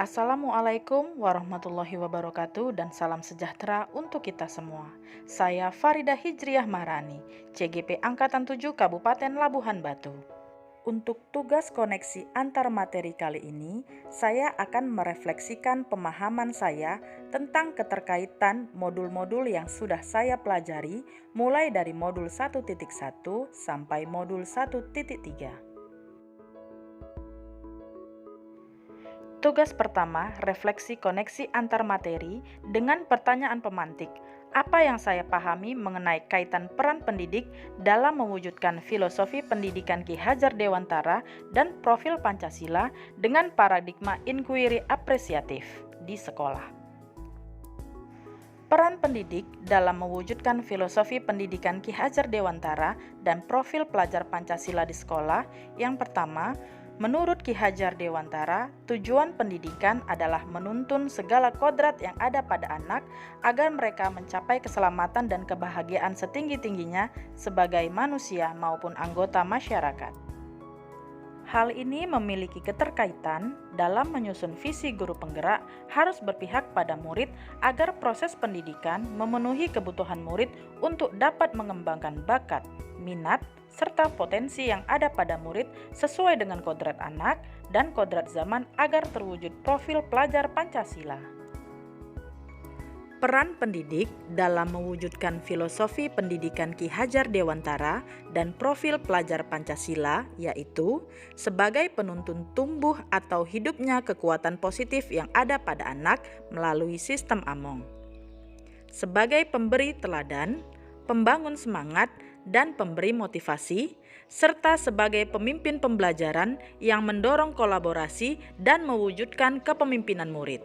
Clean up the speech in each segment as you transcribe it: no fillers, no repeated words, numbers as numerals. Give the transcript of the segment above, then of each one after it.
Assalamualaikum warahmatullahi wabarakatuh dan salam sejahtera untuk kita semua. Saya Farida Hijriah Maharani, CGP Angkatan 7 Kabupaten Labuhan Batu. Untuk tugas koneksi antar materi kali ini, saya akan merefleksikan pemahaman saya tentang keterkaitan modul-modul yang sudah saya pelajari mulai dari modul 1.1 sampai modul 1.3. Tugas pertama, refleksi koneksi antar materi dengan pertanyaan pemantik. Apa yang saya pahami mengenai kaitan peran pendidik dalam mewujudkan filosofi pendidikan Ki Hajar Dewantara dan profil Pancasila dengan paradigma inquiry apresiatif di sekolah. Peran pendidik dalam mewujudkan filosofi pendidikan Ki Hajar Dewantara dan profil pelajar Pancasila di sekolah. Yang pertama, menurut Ki Hajar Dewantara, tujuan pendidikan adalah menuntun segala kodrat yang ada pada anak agar mereka mencapai keselamatan dan kebahagiaan setinggi-tingginya sebagai manusia maupun anggota masyarakat. Hal ini memiliki keterkaitan dalam menyusun visi guru penggerak harus berpihak pada murid agar proses pendidikan memenuhi kebutuhan murid untuk dapat mengembangkan bakat, minat, serta potensi yang ada pada murid sesuai dengan kodrat anak dan kodrat zaman agar terwujud profil pelajar Pancasila. Peran pendidik dalam mewujudkan filosofi pendidikan Ki Hajar Dewantara dan profil pelajar Pancasila yaitu sebagai penuntun tumbuh atau hidupnya kekuatan positif yang ada pada anak melalui sistem Among. Sebagai pemberi teladan, pembangun semangat, dan pemberi motivasi, serta sebagai pemimpin pembelajaran yang mendorong kolaborasi dan mewujudkan kepemimpinan murid.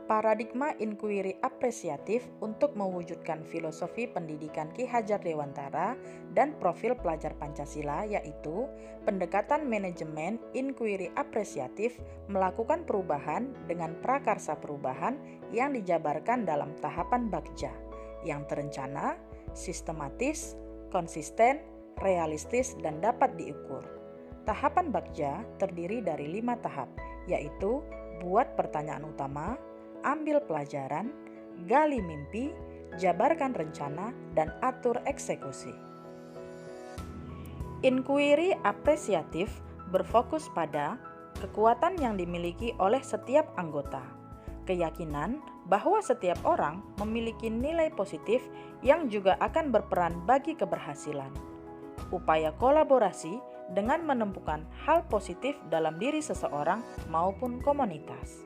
Paradigma inquiry apresiatif untuk mewujudkan filosofi pendidikan Ki Hajar Dewantara dan profil pelajar Pancasila yaitu pendekatan manajemen inquiry apresiatif melakukan perubahan dengan prakarsa perubahan yang dijabarkan dalam tahapan Bagja yang terencana, sistematis, konsisten, realistis, dan dapat diukur. Tahapan Bagja terdiri dari 5 tahap, yaitu buat pertanyaan utama, ambil pelajaran, gali mimpi, jabarkan rencana, dan atur eksekusi. Inquiry apresiatif berfokus pada kekuatan yang dimiliki oleh setiap anggota, keyakinan bahwa setiap orang memiliki nilai positif yang juga akan berperan bagi keberhasilan, upaya kolaborasi dengan menemukan hal positif dalam diri seseorang maupun komunitas.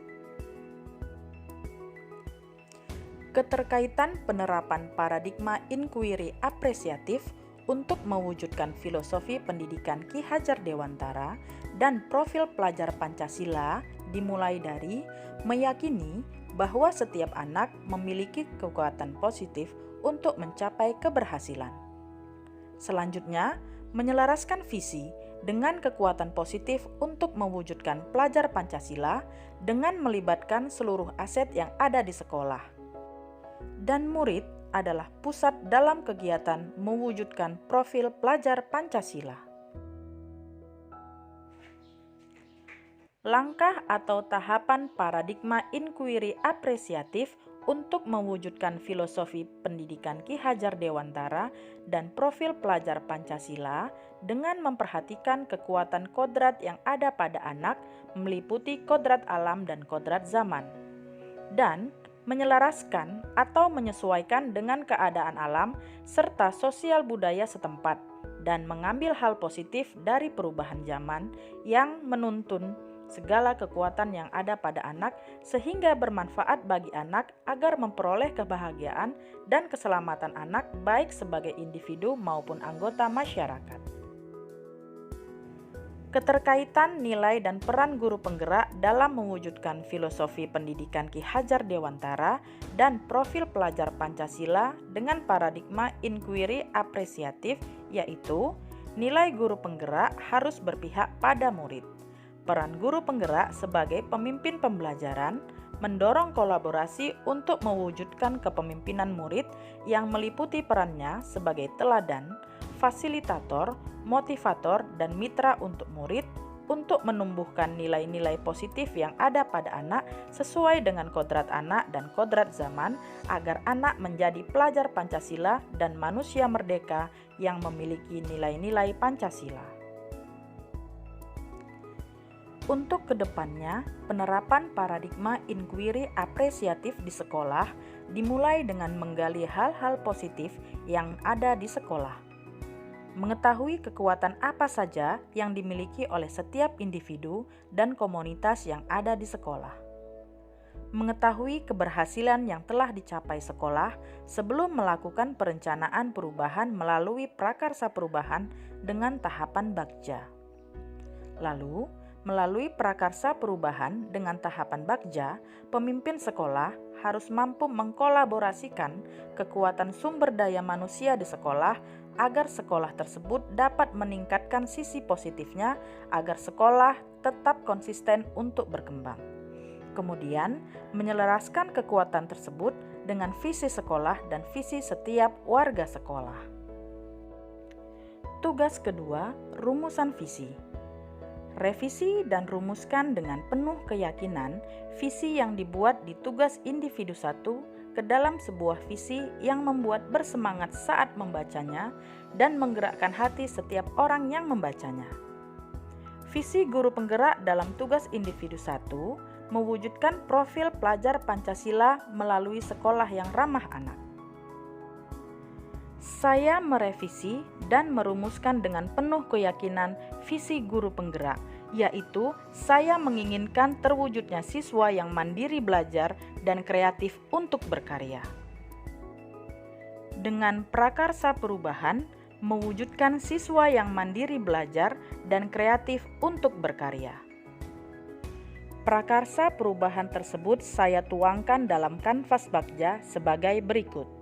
Keterkaitan penerapan paradigma inquiry apresiatif untuk mewujudkan filosofi pendidikan Ki Hajar Dewantara dan profil pelajar Pancasila dimulai dari meyakini bahwa setiap anak memiliki kekuatan positif untuk mencapai keberhasilan. Selanjutnya, menyelaraskan visi dengan kekuatan positif untuk mewujudkan pelajar Pancasila dengan melibatkan seluruh aset yang ada di sekolah. Dan murid adalah pusat dalam kegiatan mewujudkan profil pelajar Pancasila. Langkah atau tahapan paradigma inquiry apresiatif untuk mewujudkan filosofi pendidikan Ki Hajar Dewantara dan profil pelajar Pancasila dengan memperhatikan kekuatan kodrat yang ada pada anak meliputi kodrat alam dan kodrat zaman. Dan menyelaraskan atau menyesuaikan dengan keadaan alam serta sosial budaya setempat dan mengambil hal positif dari perubahan zaman yang menuntun segala kekuatan yang ada pada anak sehingga bermanfaat bagi anak agar memperoleh kebahagiaan dan keselamatan anak baik sebagai individu maupun anggota masyarakat. Keterkaitan nilai dan peran guru penggerak dalam mewujudkan filosofi pendidikan Ki Hajar Dewantara dan profil pelajar Pancasila dengan paradigma inquiry apresiatif yaitu nilai guru penggerak harus berpihak pada murid. Peran guru penggerak sebagai pemimpin pembelajaran mendorong kolaborasi untuk mewujudkan kepemimpinan murid yang meliputi perannya sebagai teladan, fasilitator, motivator, dan mitra untuk murid untuk menumbuhkan nilai-nilai positif yang ada pada anak sesuai dengan kodrat anak dan kodrat zaman agar anak menjadi pelajar Pancasila dan manusia merdeka yang memiliki nilai-nilai Pancasila. Untuk kedepannya, penerapan paradigma inquiry apresiatif di sekolah dimulai dengan menggali hal-hal positif yang ada di sekolah. Mengetahui kekuatan apa saja yang dimiliki oleh setiap individu dan komunitas yang ada di sekolah. Mengetahui keberhasilan yang telah dicapai sekolah sebelum melakukan perencanaan perubahan melalui prakarsa perubahan dengan tahapan Bagja. Lalu, melalui prakarsa perubahan dengan tahapan Bagja, pemimpin sekolah harus mampu mengkolaborasikan kekuatan sumber daya manusia di sekolah agar sekolah tersebut dapat meningkatkan sisi positifnya agar sekolah tetap konsisten untuk berkembang. Kemudian, menyelaraskan kekuatan tersebut dengan visi sekolah dan visi setiap warga sekolah. Tugas kedua, rumusan visi. Revisi dan rumuskan dengan penuh keyakinan visi yang dibuat di tugas individu 1 ke dalam sebuah visi yang membuat bersemangat saat membacanya dan menggerakkan hati setiap orang yang membacanya. Visi guru penggerak dalam tugas individu 1 mewujudkan profil pelajar Pancasila melalui sekolah yang ramah anak. Saya merevisi dan merumuskan dengan penuh keyakinan visi guru penggerak, yaitu saya menginginkan terwujudnya siswa yang mandiri belajar dan kreatif untuk berkarya. Dengan prakarsa perubahan, mewujudkan siswa yang mandiri belajar dan kreatif untuk berkarya. Prakarsa perubahan tersebut saya tuangkan dalam kanvas Bagja sebagai berikut.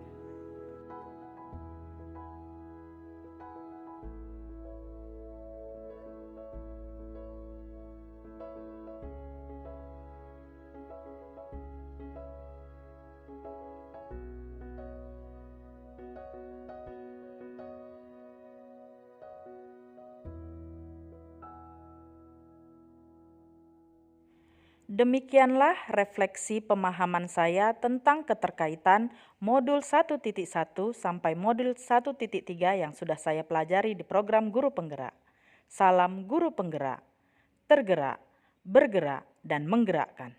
Demikianlah refleksi pemahaman saya tentang keterkaitan modul 1.1 sampai modul 1.3 yang sudah saya pelajari di program Guru Penggerak. Salam Guru Penggerak, tergerak, bergerak, dan menggerakkan.